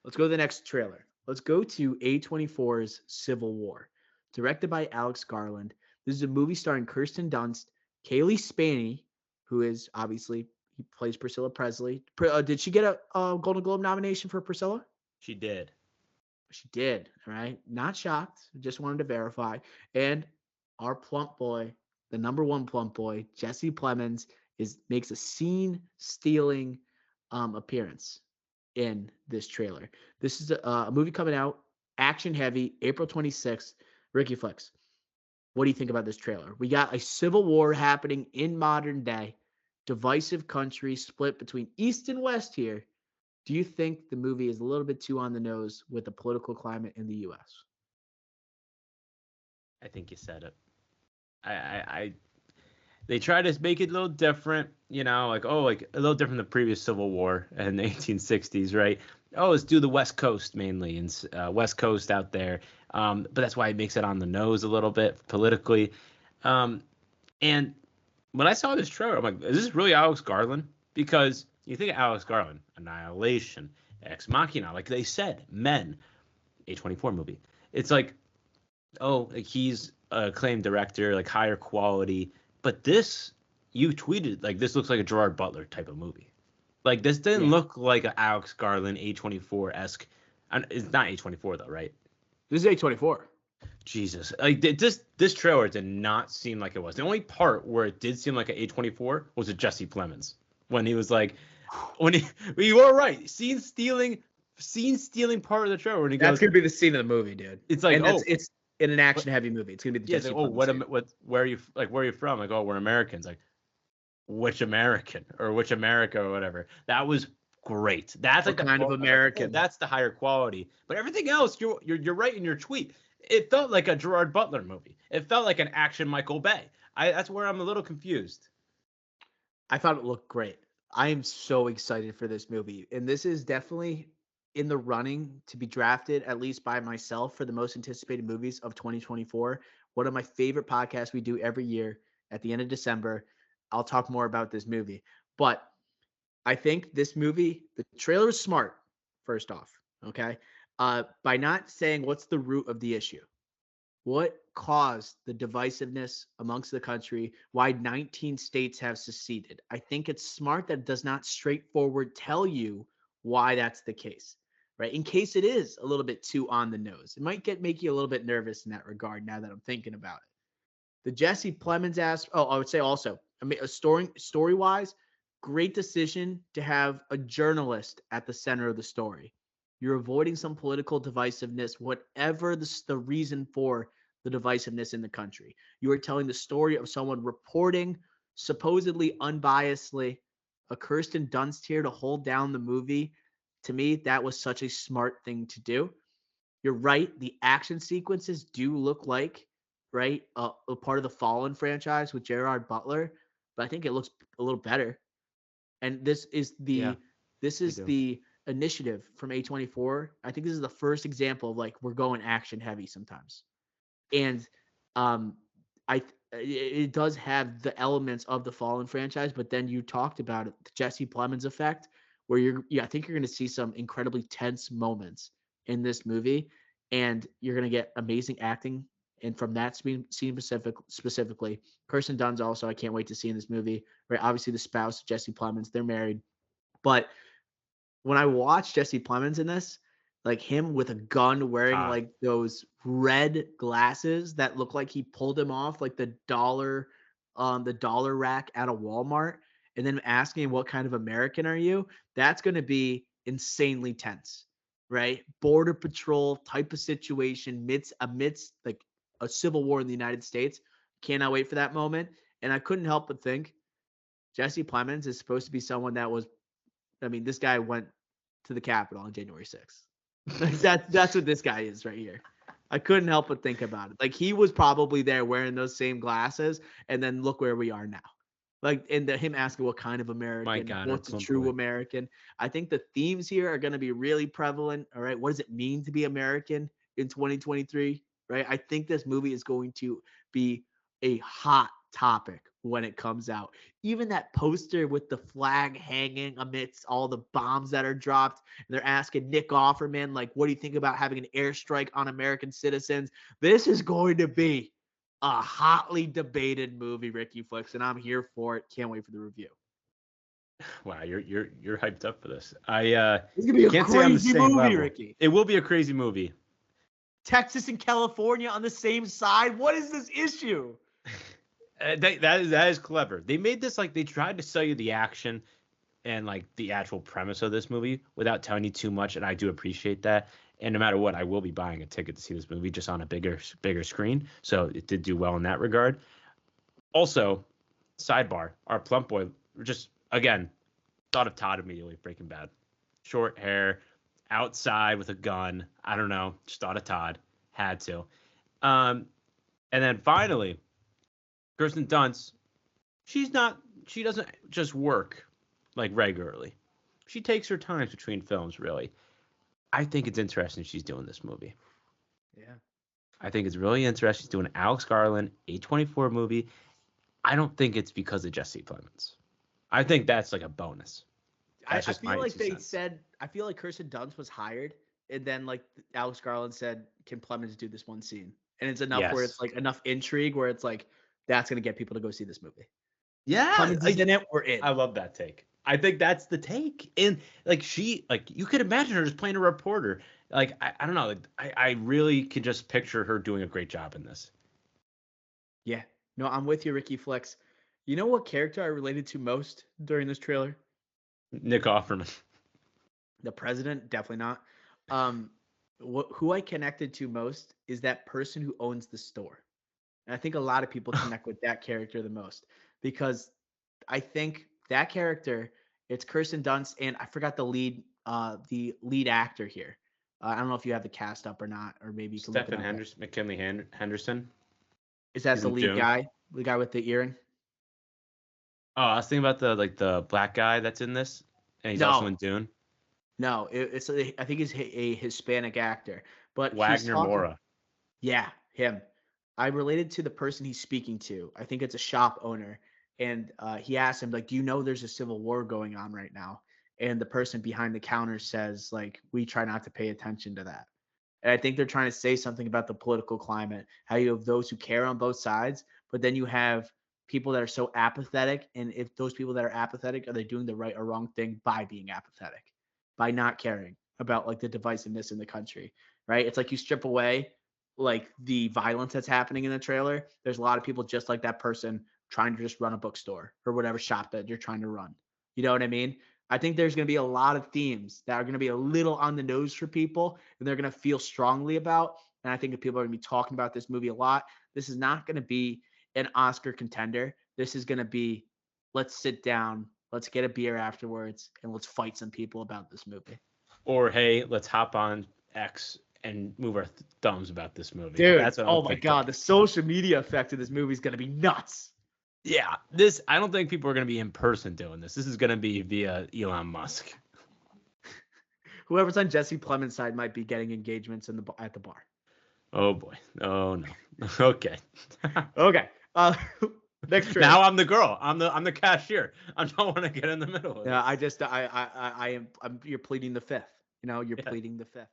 Let's go to the next trailer. Let's go to A24's Civil War, directed by Alex Garland. This is a movie starring Kirsten Dunst, Kaylee Spaney, who is obviously he plays Priscilla Presley. Did she get a Golden Globe nomination for Priscilla? She did. She did. All right, not shocked. Just wanted to verify. And our plump boy, the number one plump boy, Jesse Plemons, makes a scene-stealing appearance in this trailer. This is a movie coming out, action heavy, April 26th. Ricky Flex, what do you think about this trailer? We got a civil war happening in modern day, divisive country split between East and West here. Do you think the movie is a little bit too on the nose with the political climate in the U.S.? I think you said it. I they try to make it a little different, like a little different than the previous Civil War in the 1860s, right? Oh, let's do the West Coast mainly, and West Coast out there. But that's why it makes it on the nose a little bit politically. And when I saw this trailer, I'm like, is this really Alex Garland? Because you think of Alex Garland, Annihilation, Ex Machina, like they said, Men, A24 movie. It's like, oh, like he's a acclaimed director, like higher quality. But this, you tweeted, like, this looks like a Gerard Butler type of movie. Like, this didn't look like an Alex Garland A24-esque. It's not A24, though, right? This is A24. Jesus. Like, this trailer did not seem like it was. The only part where it did seem like an A24 was with Jesse Plemons. When he was like, you were right. Scene stealing part of the trailer. When he That's goes, going to be the scene of the movie, dude. It's like, it's in an action heavy movie. It's going to be the Jesse Plemons. Where are you from? Like, oh, we're Americans. Like, which American or which America or whatever. That was great. That's what like kind of American. Like, that's the higher quality. But everything else, you're right in your tweet. It felt like a Gerard Butler movie. It felt like an action Michael Bay. That's where I'm a little confused. I thought it looked great. I am so excited for this movie. And this is definitely in the running to be drafted, at least by myself, for the most anticipated movies of 2024. One of my favorite podcasts we do every year at the end of December. I'll talk more about this movie. But I think this movie, the trailer is smart, first off, okay? By not saying what's the root of the issue. What caused the divisiveness amongst the country? Why 19 states have seceded? I think it's smart that it does not straightforward tell you why that's the case, right? In case it is a little bit too on the nose. It might make you a little bit nervous in that regard now that I'm thinking about it. The Jesse Plemons I would say also, I mean, story-wise, great decision to have a journalist at the center of the story. You're avoiding some political divisiveness, whatever the reason for the divisiveness in the country. You are telling the story of someone reporting supposedly unbiasedly, a Kirsten Dunst here to hold down the movie. To me, that was such a smart thing to do. You're right. The action sequences do look like, right, a part of the Fallen franchise with Gerard Butler, but I think it looks a little better. And this is the initiative from A24. I think this is the first example of like we're going action heavy sometimes. And it does have the elements of the Fallen franchise, but then you talked about it, the Jesse Plemons effect, where I think you're going to see some incredibly tense moments in this movie, and you're going to get amazing acting. And from that scene specifically, Kirsten Dunst also, I can't wait to see in this movie. Right, obviously the spouse Jesse Plemons, they're married, but when I watched Jesse Plemons in this, like him with a gun wearing like those red glasses that look like he pulled him off like the dollar rack at a Walmart, and then asking what kind of American are you, that's going to be insanely tense, right? Border patrol type of situation amidst like a civil war in the United States. Cannot wait for that moment. And I couldn't help but think Jesse Plemons is supposed to be someone that was, I mean, this guy went to the Capitol on January 6th. That's what this guy is right here. I couldn't help but think about it. Like he was probably there wearing those same glasses, and then look where we are now. Like him asking what kind of American, what's a true American. I think the themes here are going to be really prevalent. All right, what does it mean to be American in 2023? Right, I think this movie is going to be a hot topic when it comes out. Even that poster with the flag hanging amidst all the bombs that are dropped. And they're asking Nick Offerman, like, what do you think about having an airstrike on American citizens? This is going to be a hotly debated movie, Ricky Flicks, and I'm here for it. Can't wait for the review. Wow, you're hyped up for this. It's gonna be a can't say I'm the crazy same movie, level. Ricky. It will be a crazy movie. Texas and California on the same side. What is this issue? That is clever. They made this like they tried to sell you the action and like the actual premise of this movie without telling you too much, and I do appreciate that. And no matter what, I will be buying a ticket to see this movie just on a bigger screen. So it did do well in that regard. Also, sidebar, our plump boy just again thought of Todd immediately. Breaking Bad, short hair, outside with a gun. I don't know, just thought of Todd. Had to. And then finally, Kirsten Dunst. She doesn't just work like regularly. She takes her time between films, really. I think it's interesting she's doing this movie. Yeah. I think it's really interesting she's doing an Alex Garland A24 movie. I don't think it's because of Jesse Plemons. I think that's like a bonus. I feel like they said, I feel like Kirsten Dunst was hired, and then like Alex Garland said, can Plemons do this one scene? And it's enough where it's like enough intrigue where it's like, that's going to get people to go see this movie. Yeah. Plemons is in it, we're in. I love that take. I think that's the take. And like you could imagine her just playing a reporter. Like, I don't know. Like, I really can just picture her doing a great job in this. Yeah. No, I'm with you, Ricky Flex. You know what character I related to most during this trailer? Nick Offerman. The president, definitely not. Who I connected to most is that person who owns the store. And I think a lot of people connect with that character the most because I think that character, it's Kirsten Dunst, and I forgot the lead actor here. I don't know if you have the cast up or not, or maybe you can look it up. McKinley Henderson. Is that the lead guy? The guy with the earring? Oh, I was thinking about the black guy that's in this, and he's also in Dune. No, I think he's a Hispanic actor, but Wagner Moura. Yeah, him. I related to the person he's speaking to. I think it's a shop owner, and he asked him like, "Do you know there's a civil war going on right now?" And the person behind the counter says like, "We try not to pay attention to that." And I think they're trying to say something about the political climate, how you have those who care on both sides, but then you have people that are so apathetic. And if those people that are apathetic, are they doing the right or wrong thing by being apathetic, by not caring about like the divisiveness in the country, right? It's like you strip away like the violence that's happening in the trailer. There's a lot of people just like that person trying to just run a bookstore or whatever shop that you're trying to run. You know what I mean? I think there's going to be a lot of themes that are going to be a little on the nose for people and they're going to feel strongly about. And I think that people are going to be talking about this movie a lot. This is not going to be an Oscar contender. This is going to be, let's sit down, let's get a beer afterwards, and let's fight some people about this movie. Or, hey, let's hop on X and move our thumbs about this movie. Dude, oh my God, the social media effect of this movie is going to be nuts. Yeah, I don't think people are going to be in person doing this. This is going to be via Elon Musk. Whoever's on Jesse Plemons' side might be getting engagements at the bar. Oh boy. Oh no. Okay. Okay. Next trailer. Now I'm the girl. I'm the cashier. I don't want to get in the middle of yeah, this. You're pleading the fifth. You're pleading the fifth.